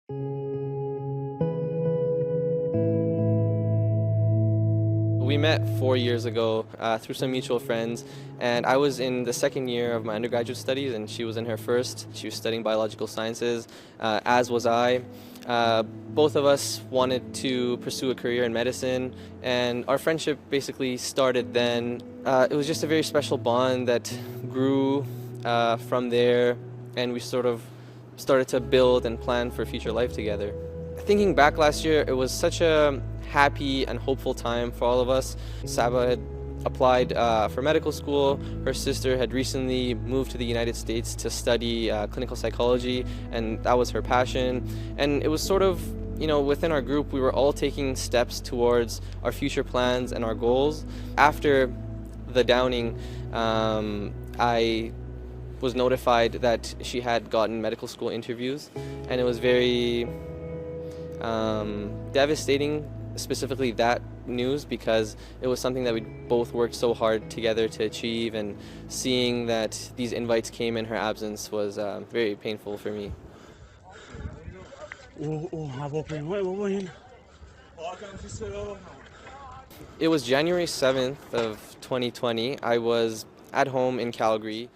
We met 4 years ago through some mutual friends, and I was in the second year of my undergraduate studies and she was in her first. She was studying biological sciences, as was I. Both of us wanted to pursue a career in medicine, and our friendship basically started then. It was just a very special bond that grew from there, and we sort of started to build and plan for future life together. Thinking back last year, it was such a happy and hopeful time for all of us. Saba had applied for medical school. Her sister had recently moved to the United States to study clinical psychology, and that was her passion. And it was sort of, within our group, we were all taking steps towards our future plans and our goals. After the downing, I was notified that she had gotten medical school interviews, and it was very devastating, specifically that news, because it was something that we both worked so hard together to achieve, and seeing that these invites came in her absence was very painful for me. It was January 7th of 2020. I was at home in Calgary.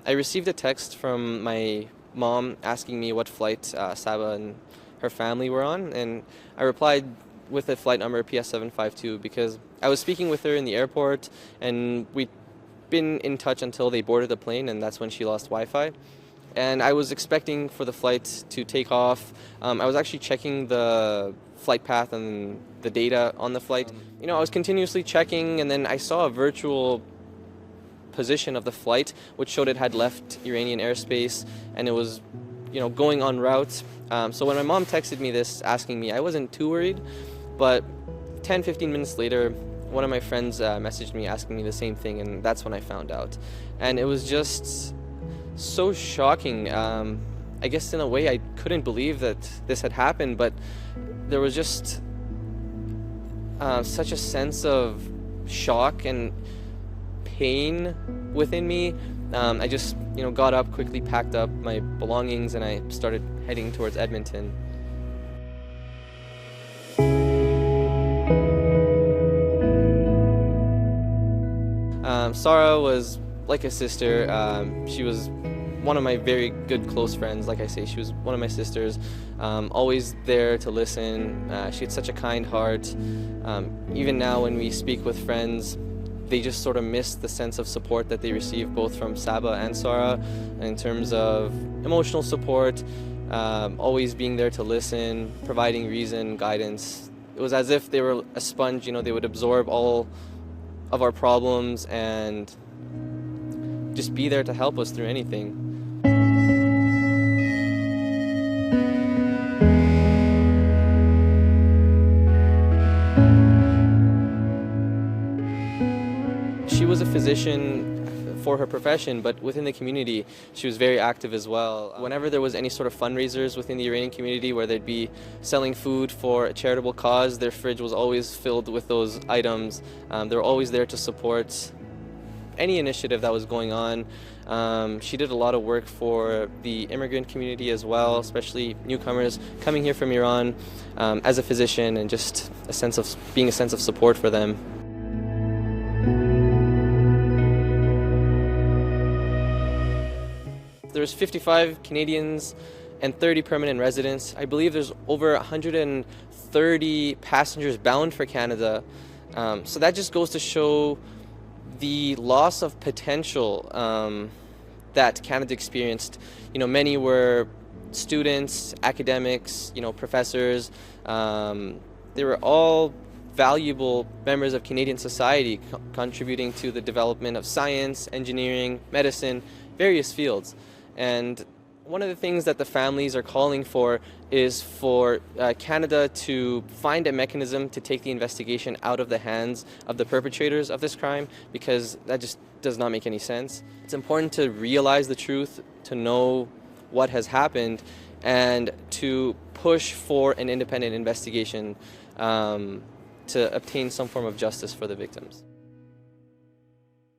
I received a text from my mom asking me what flight Saba and her family were on, and I replied with a flight number PS752 because I was speaking with her in the airport, and we'd been in touch until they boarded the plane, and that's when she lost Wi-Fi. And I was expecting for the flight to take off. I was actually checking the flight path and the data on the flight. I was continuously checking, and then I saw a virtual position of the flight which showed it had left Iranian airspace, and it was going en route. So when my mom texted me this asking me, I wasn't too worried, but 10-15 minutes later, one of my friends messaged me asking me the same thing, and that's when I found out. And it was just so shocking. I guess in a way I couldn't believe that this had happened, but there was just such a sense of shock and pain within me. I just got up, quickly packed up my belongings, and I started heading towards Edmonton. Sara was like a sister. She was one of my very good close friends. Like I say, she was one of my sisters, always there to listen. She had such a kind heart. Even now when we speak with friends, they just sort of miss the sense of support that they receive both from Saba and Sara in terms of emotional support, always being there to listen, providing reason, guidance. It was as if they were a sponge, they would absorb all of our problems and just be there to help us through anything. She was a physician for her profession, but within the community, she was very active as well. Whenever there was any sort of fundraisers within the Iranian community where they'd be selling food for a charitable cause, their fridge was always filled with those items. They were always there to support any initiative that was going on. She did a lot of work for the immigrant community as well, especially newcomers coming here from Iran, as a physician, and just being a sense of support for them. There's 55 Canadians and 30 permanent residents. I believe there's over 130 passengers bound for Canada. So that just goes to show the loss of potential that Canada experienced. Many were students, academics, professors. They were all valuable members of Canadian society, contributing to the development of science, engineering, medicine, various fields. And one of the things that the families are calling for is for Canada to find a mechanism to take the investigation out of the hands of the perpetrators of this crime, because that just does not make any sense. It's important to realize the truth, to know what has happened, and to push for an independent investigation to obtain some form of justice for the victims.